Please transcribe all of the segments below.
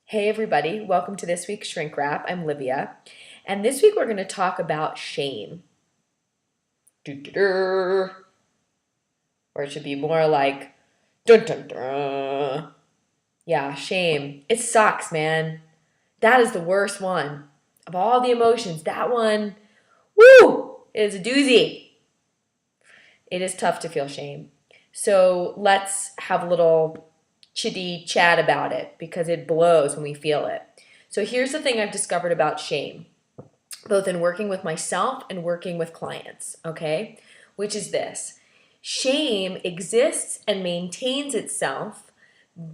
Hey everybody, welcome to this week's Shrink Wrap. I'm Livia, and this week we're going to talk about shame. Doo-doo-doo. Or it should be more like dun dun dun. Yeah, shame. It sucks, man. That is the worst one. Of all the emotions, that one, woo, is a doozy. It is tough to feel shame. So let's have a little chitty chat about it because it blows when we feel it. So here's the thing I've discovered about shame, both in working with myself and working with clients, okay? Which is this: shame exists and maintains itself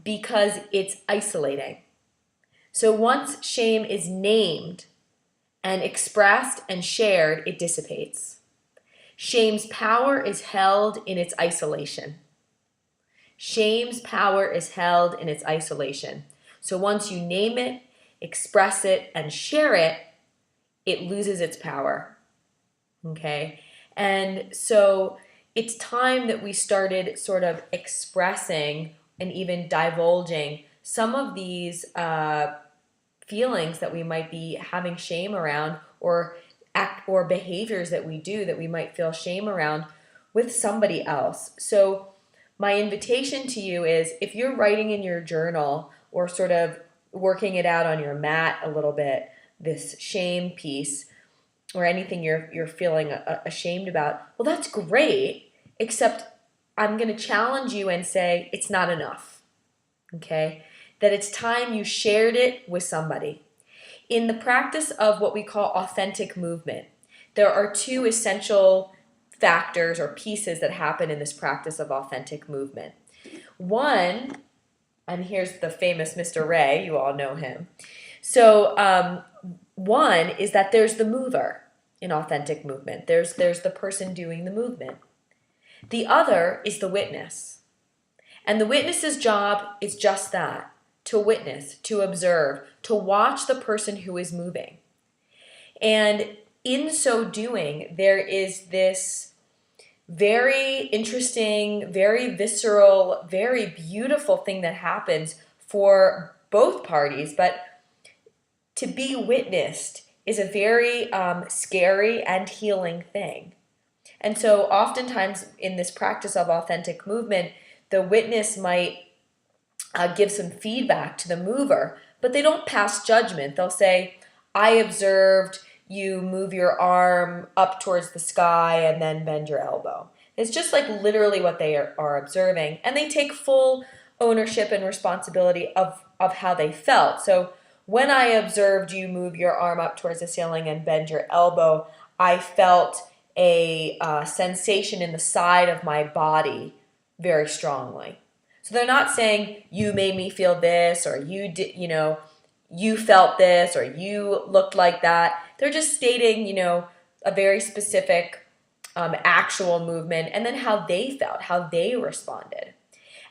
because it's isolating. So once shame is named and expressed and shared, it dissipates. Shame's power is held in its isolation. Shame's power is held in its isolation. So once you name it, express it, and share it, it loses its power, okay? And so it's time that we started sort of expressing and even divulging some of these feelings that we might be having shame around, or behaviors that we do that we might feel shame around with somebody else. So my invitation to you is, if you're writing in your journal or sort of working it out on your mat a little bit, this shame piece or anything you're feeling ashamed about, well, that's great, except I'm going to challenge you and say it's not enough, okay? That it's time you shared it with somebody. In the practice of what we call authentic movement, there are two essential factors or pieces that happen in this practice of authentic movement. One, and here's the famous Mr. Ray, you all know him. So one is that there's the mover in authentic movement. There's the person doing the movement. The other is the witness. And the witness's job is just that: to witness, to observe, to watch the person who is moving. And in so doing, there is this very interesting, very visceral, very beautiful thing that happens for both parties. But to be witnessed is a very scary and healing thing. And so oftentimes in this practice of authentic movement, the witness might give some feedback to the mover, but they don't pass judgment. They'll say, I observed you move your arm up towards the sky and then bend your elbow. It's just like literally what they are observing, and they take full ownership and responsibility of how they felt. So when I observed you move your arm up towards the ceiling and bend your elbow, I felt a sensation in the side of my body very strongly. So they're not saying you made me feel this, or you did, you felt this, or you looked like that. They're just stating, a very specific actual movement, and then how they felt, how they responded.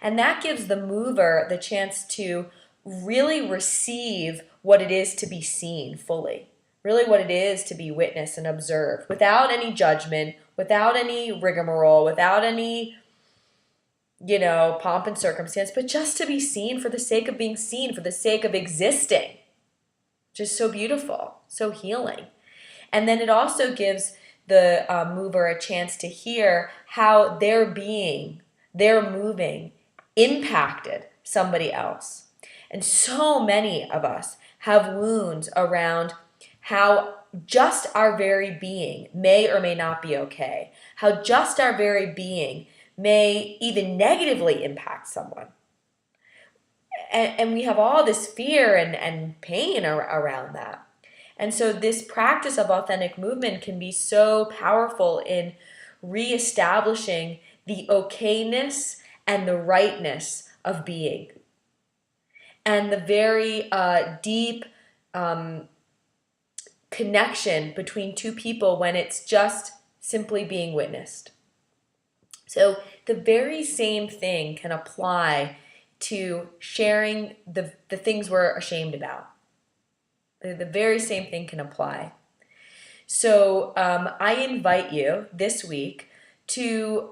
And that gives the mover the chance to really receive what it is to be seen fully, really what it is to be witnessed and observed, without any judgment, without any rigmarole, without any pomp and circumstance, but just to be seen for the sake of being seen, for the sake of existing. Just so beautiful, so healing. And then it also gives the mover a chance to hear how their being, their moving, impacted somebody else. And so many of us have wounds around how just our very being may or may not be okay, how just our very being may even negatively impact someone. And we have all this fear and pain around that. And so this practice of authentic movement can be so powerful in reestablishing the okayness and the rightness of being, and the very deep connection between two people when it's just simply being witnessed. So the very same thing can apply to sharing the things we're ashamed about. The very same thing can apply. So I invite you this week to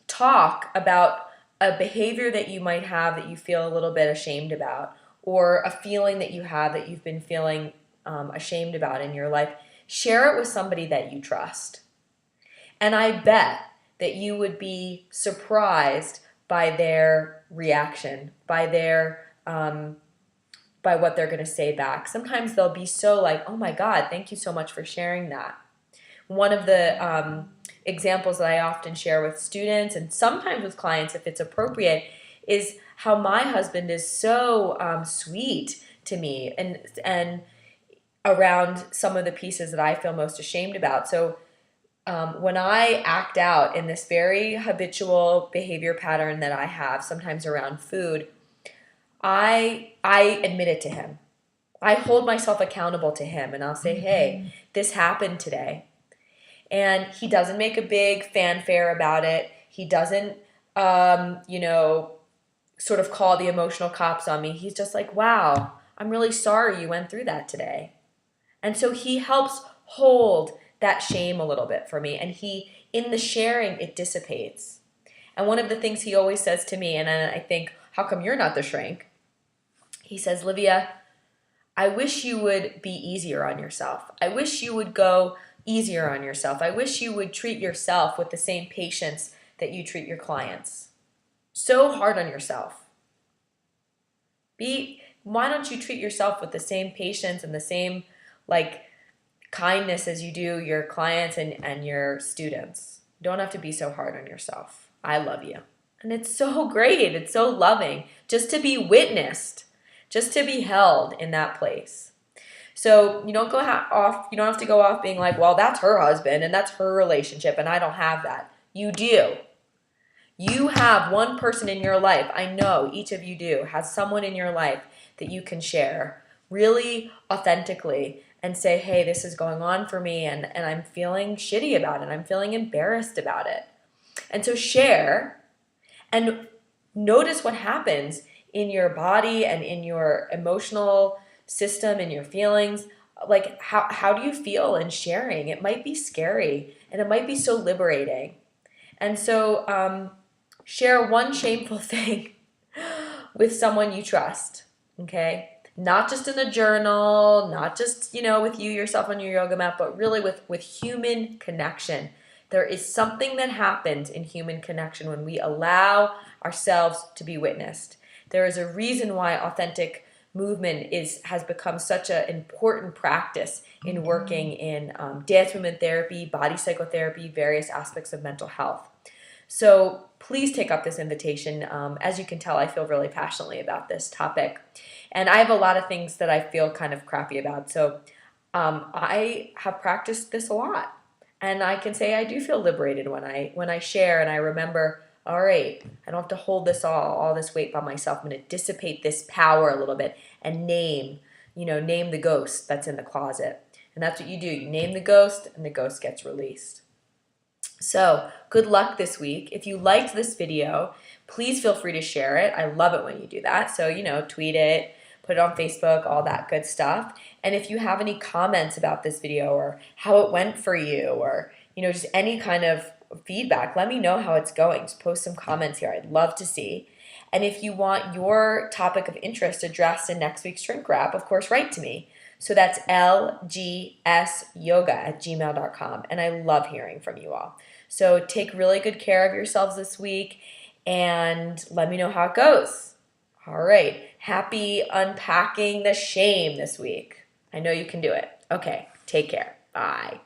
talk about a behavior that you might have that you feel a little bit ashamed about, or a feeling that you have that you've been feeling ashamed about in your life, share it with somebody that you trust. And I bet that you would be surprised by their reaction, by what they're going to say back. Sometimes they'll be so like, oh my God, thank you so much for sharing that. One of the examples that I often share with students and sometimes with clients, if it's appropriate, is how my husband is so sweet to me and around some of the pieces that I feel most ashamed about. So when I act out in this very habitual behavior pattern that I have, sometimes around food, I admit it to him. I hold myself accountable to him, and I'll say, hey, this happened today. And he doesn't make a big fanfare about it. He doesn't, sort of call the emotional cops on me. He's just like, wow, I'm really sorry you went through that today. And so he helps hold that shame a little bit for me. And in the sharing, it dissipates. And one of the things he always says to me, and I think, how come you're not the shrink? He says, Livia, I wish you would be easier on yourself. I wish you would go easier on yourself. I wish you would treat yourself with the same patience that you treat your clients. So hard on yourself. Why don't you treat yourself with the same patience and the same kindness as you do your clients and your students? You don't have to be so hard on yourself. I love you. And it's so great. It's so loving just to be witnessed, just to be held in that place. So you don't have to go off being like, well, that's her husband and that's her relationship and I don't have that. You do. You have one person in your life, I know each of you do, has someone in your life that you can share really authentically and say, hey, this is going on for me and I'm feeling shitty about it. I'm feeling embarrassed about it. And so share and notice what happens in your body and in your emotional system and your feelings. Like how do you feel in sharing? It might be scary and it might be so liberating. And so share one shameful thing with someone you trust, okay? Not just in a journal, not just, with you yourself on your yoga mat, but really with human connection. There is something that happens in human connection when we allow ourselves to be witnessed. There is a reason why authentic movement has become such an important practice in working in dance movement therapy, body psychotherapy, various aspects of mental health. So please take up this invitation. As you can tell, I feel really passionately about this topic. And I have a lot of things that I feel kind of crappy about. So I have practiced this a lot. And I can say I do feel liberated when I share and I remember, all right, I don't have to hold all this weight by myself. I'm going to dissipate this power a little bit and name the ghost that's in the closet. And that's what you do. You name the ghost and the ghost gets released. So good luck this week. If you liked this video, please feel free to share it. I love it when you do that. So, tweet it, put it on Facebook, all that good stuff. And if you have any comments about this video or how it went for you or, just any kind of feedback, let me know how it's going. Just post some comments here. I'd love to see. And if you want your topic of interest addressed in next week's Shrink Wrap, of course, write to me. So that's lgsyoga@gmail.com. And I love hearing from you all. So take really good care of yourselves this week and let me know how it goes. All right. Happy unpacking the shame this week. I know you can do it. Okay. Take care. Bye.